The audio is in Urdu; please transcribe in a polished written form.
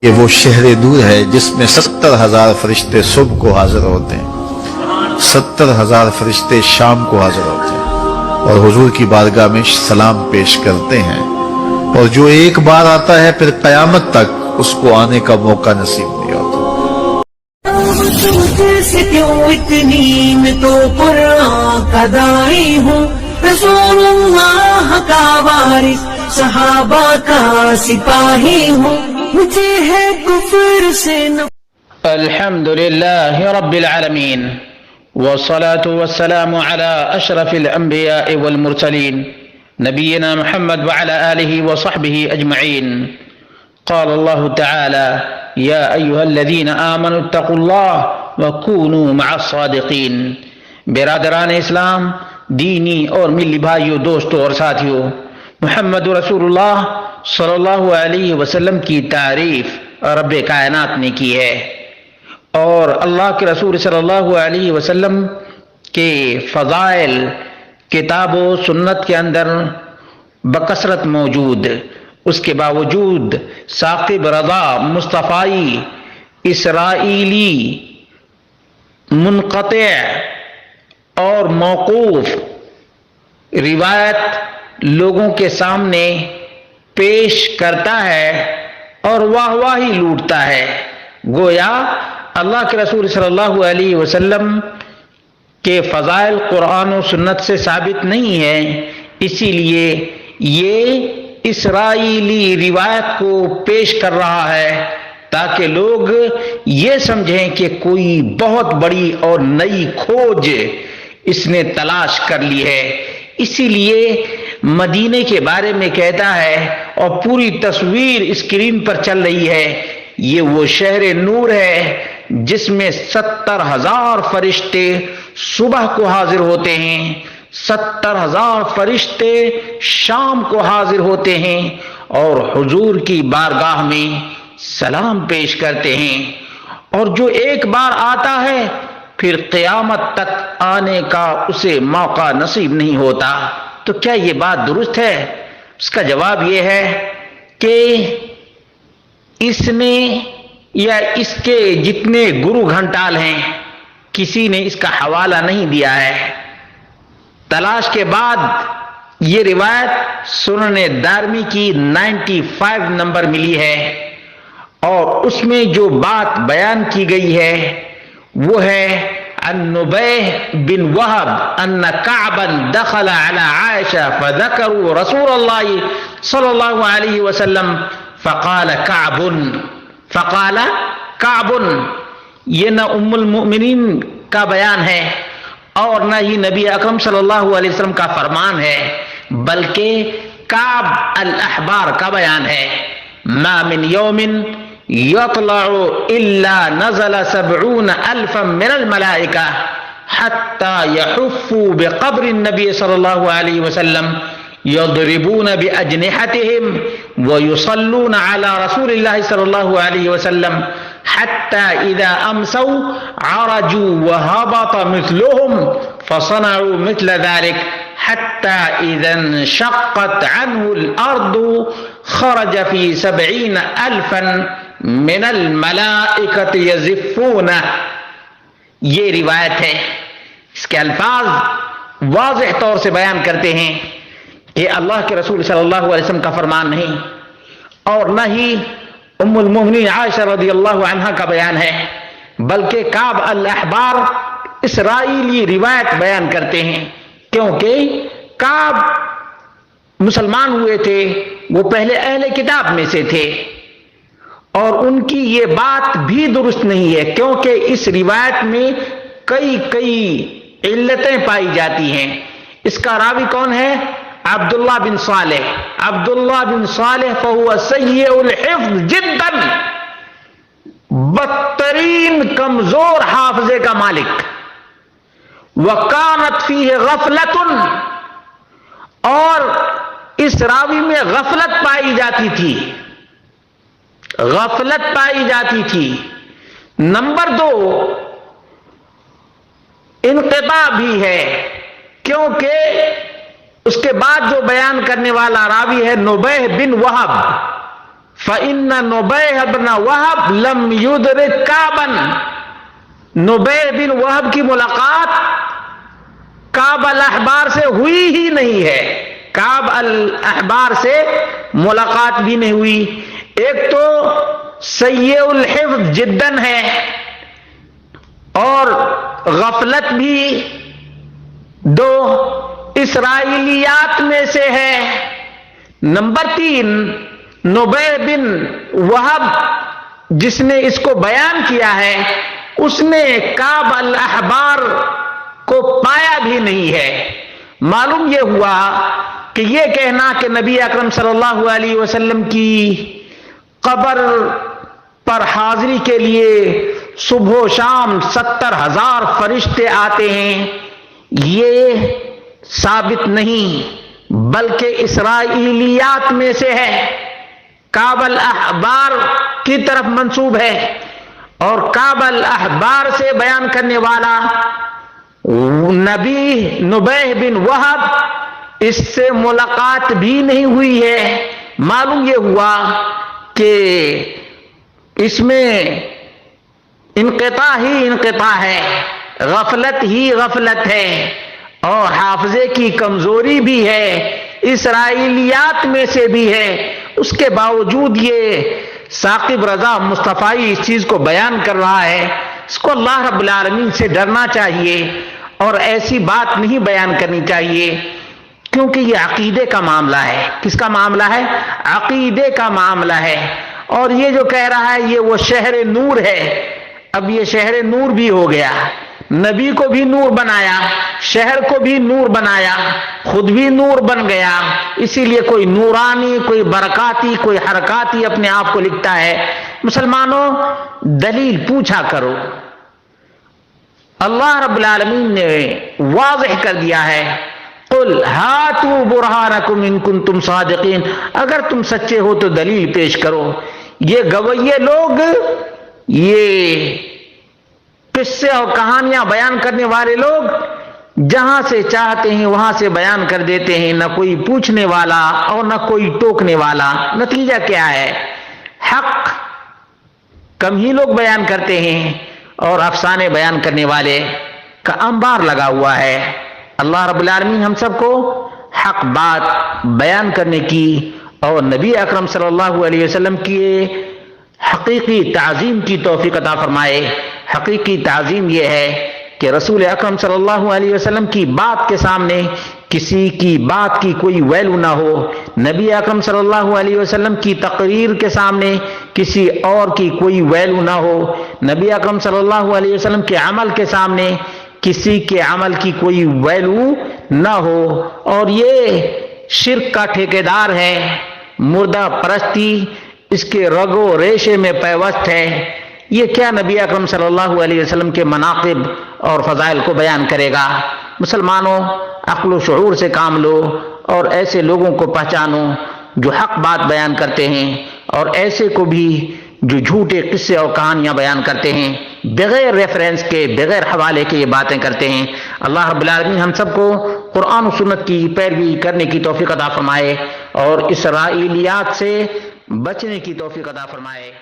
یہ وہ شہر دور ہے جس میں 70,000 فرشتے صبح کو حاضر ہوتے ہیں، 70,000 فرشتے شام کو حاضر ہوتے ہیں اور حضور کی بارگاہ میں سلام پیش کرتے ہیں، اور جو ایک بار آتا ہے پھر قیامت تک اس کو آنے کا موقع نصیب نہیں ہوتا۔ سے کیوں اتنی میں تو قرآن کا داعی ہوں، رسول اللہ کا وارث صحابہ کا سپاہی ہوں، مجھے ہے کفر سے الحمد لله رب العالمين والصلاة والسلام على أشرف الأنبياء والمرسلين نبينا محمد وعلى آله وصحبه أجمعين. قال الله تعالى: يا أيها الذين آمنوا اتقوا الله وكونوا مع الصادقين. برادران اسلام، دینی اور ملی بھائیوں، دوستوں اور ساتھیوں، محمد رسول اللہ صلی اللہ علیہ وسلم کی تعریف رب کائنات نے کی ہے، اور اللہ کے رسول صلی اللہ علیہ وسلم کے فضائل کتاب و سنت کے اندر بکثرت موجود۔ اس کے باوجود ثاقب رضا مصطفی اسرائیلی منقطع اور موقوف روایت لوگوں کے سامنے پیش کرتا ہے اور واہ واہی لوٹتا ہے، گویا اللہ کے رسول صلی اللہ علیہ وسلم کے فضائل قرآن و سنت سے ثابت نہیں ہیں، اسی لیے یہ اسرائیلی روایت کو پیش کر رہا ہے تاکہ لوگ یہ سمجھیں کہ کوئی بہت بڑی اور نئی کھوج اس نے تلاش کر لی ہے۔ اسی لیے مدینے کے بارے میں کہتا ہے اور پوری تصویر اسکرین پر چل رہی ہے، یہ وہ شہر نور ہے جس میں 70,000 فرشتے صبح کو حاضر ہوتے ہیں، 70,000 فرشتے شام کو حاضر ہوتے ہیں اور حضور کی بارگاہ میں سلام پیش کرتے ہیں، اور جو ایک بار آتا ہے پھر قیامت تک آنے کا اسے موقع نصیب نہیں ہوتا۔ تو کیا یہ بات درست ہے؟ اس کا جواب یہ ہے کہ اس نے یا اس کے جتنے گرو گھنٹال ہیں کسی نے اس کا حوالہ نہیں دیا ہے۔ تلاش کے بعد یہ روایت سنن دارمی کی 95 نمبر ملی ہے، اور اس میں جو بات بیان کی گئی ہے وہ ہے عن نبیہ بن وہب ان کعبا دخل على عائشہ فذکروا رسول اللہ صلی اللہ علیہ وسلم فقال کعب، یہ نہ ام المؤمنین کا بیان ہے اور نہ ہی نبی اکرم صلی اللہ علیہ وسلم کا فرمان ہے، بلکہ کعب الاحبار کا بیان ہے۔ ما من یوم یطلع الا نزل 70,000 من الملائکہ حتی یحفوا بقبر النبی صلی اللہ علیہ وسلم یضربون بأجنحتهم ويصلون على رسول الله صلى الله عليه وسلم حتى إذا أمسوا عرجوا وهبط مثلهم فصنعوا مثل ذلك حتى إذا انشقت عنه الأرض خرج في 70,000 من الملائكة يزفون۔ یہ روایت ہے، اس کے الفاظ واضح طور سے بیان کرتے ہیں کہ اللہ کے رسول صلی اللہ علیہ وسلم کا فرمان نہیں اور نہ ہی ام المؤمنین عائشہ رضی اللہ عنہا کا بیان ہے، بلکہ کعب الاحبار اسرائیلی روایت بیان کرتے ہیں، کیونکہ کعب مسلمان ہوئے تھے، وہ پہلے اہل کتاب میں سے تھے، اور ان کی یہ بات بھی درست نہیں ہے کیونکہ اس روایت میں کئی علتیں پائی جاتی ہیں۔ اس کا راوی کون ہے؟ عبداللہ بن صالح۔ عبداللہ بن صالح فہو سیء الحفظ جدا، بدترین کمزور حافظے کا مالک۔ وکانت فیہ غفلۃ، اور اس راوی میں غفلت پائی جاتی تھی۔ نمبر 2، انقطاع بھی ہے، کیونکہ اس کے بعد جو بیان کرنے والا راوی ہے نبیہ بن وہب، فَإِنَّ نُبَيْحَ بْنَ وَهَبْ لَمْ يُدْرِكْ كَعْبًا، نبیہ بن وہب کی ملاقات کعب الاحبار سے ہوئی ہی نہیں ہے، کعب الاحبار سے ملاقات بھی نہیں ہوئی۔ ایک تو سیء الحفظ جداً ہے اور غفلت بھی دو اسرائیلیات میں سے ہے۔ نمبر 3، نبیہ بن وہب جس نے اس کو بیان کیا ہے اس نے کعب الاحبار کو پایا بھی نہیں ہے۔ معلوم یہ ہوا کہ یہ کہنا کہ نبی اکرم صلی اللہ علیہ وسلم کی قبر پر حاضری کے لیے صبح و شام 70,000 فرشتے آتے ہیں، یہ ثابت نہیں بلکہ اسرائیلیات میں سے ہے، کعب الاحبار کی طرف منسوب ہے، اور کعب الاحبار سے بیان کرنے والا نبیہ بن وہب، اس سے ملاقات بھی نہیں ہوئی ہے۔ معلوم یہ ہوا کہ اس میں انقطاع ہی انقطاع ہے، غفلت ہی غفلت ہے، اور حافظے کی کمزوری بھی ہے، اسرائیلیات میں سے بھی ہے۔ اس کے باوجود یہ ثاقب رضا مصطفی اس چیز کو بیان کر رہا ہے۔ اس کو اللہ رب العالمین سے ڈرنا چاہیے اور ایسی بات نہیں بیان کرنی چاہیے، کیونکہ یہ عقیدے کا معاملہ ہے۔ کس کا معاملہ ہے؟ عقیدے کا معاملہ ہے۔ اور یہ جو کہہ رہا ہے یہ وہ شہر نور ہے، اب یہ شہر نور بھی ہو گیا، نبی کو بھی نور بنایا، شہر کو بھی نور بنایا، خود بھی نور بن گیا، اسی لیے کوئی نورانی، کوئی برکاتی، کوئی حرکاتی اپنے آپ کو لکھتا ہے۔ مسلمانوں، دلیل پوچھا کرو۔ اللہ رب العالمین نے واضح کر دیا ہے، قل ہاتوا برہانکم ان کنتم صادقین، اگر تم سچے ہو تو دلیل پیش کرو۔ یہ گویے لوگ، یہ قصے اور کہانیاں بیان کرنے والے لوگ جہاں سے چاہتے ہیں وہاں سے بیان کر دیتے ہیں، نہ کوئی پوچھنے والا اور نہ کوئی ٹوکنے والا۔ نتیجہ کیا ہے؟ حق کم ہی لوگ بیان کرتے ہیں اور افسانے بیان کرنے والے کا انبار لگا ہوا ہے۔ اللہ رب العالمین ہم سب کو حق بات بیان کرنے کی اور نبی اکرم صلی اللہ علیہ وسلم کی حقیقی تعظیم کی توفیق عطا فرمائے۔ حقیقی تعظیم یہ ہے کہ رسول اکرم صلی اللہ علیہ وسلم کی بات کے سامنے کسی کی بات کی کوئی ویلو نہ ہو، نبی اکرم صلی اللہ علیہ وسلم کی تقریر کے سامنے کسی اور کی کوئی ویلو نہ ہو، نبی اکرم صلی اللہ علیہ وسلم کے عمل کے سامنے کسی کے عمل کی کوئی ویلو نہ ہو۔ اور یہ شرک کا ٹھیکیدار ہے، مردہ پرستی اس کے رگ و ریشے میں پیوست ہے۔ یہ کیا نبی اکرم صلی اللہ علیہ وسلم کے مناقب اور فضائل کو بیان کرے گا؟ مسلمانوں، عقل و شعور سے کام لو اور ایسے لوگوں کو پہچانو جو حق بات بیان کرتے ہیں، اور ایسے کو بھی جو جھوٹے قصے اور کہانیاں بیان کرتے ہیں، بغیر ریفرنس کے، بغیر حوالے کے یہ باتیں کرتے ہیں۔ اللہ رب العالمین ہم سب کو قرآن و سنت کی پیروی کرنے کی توفیق عطا فرمائے اور اسرائیلیات سے بچنے کی توفیق عطا فرمائے۔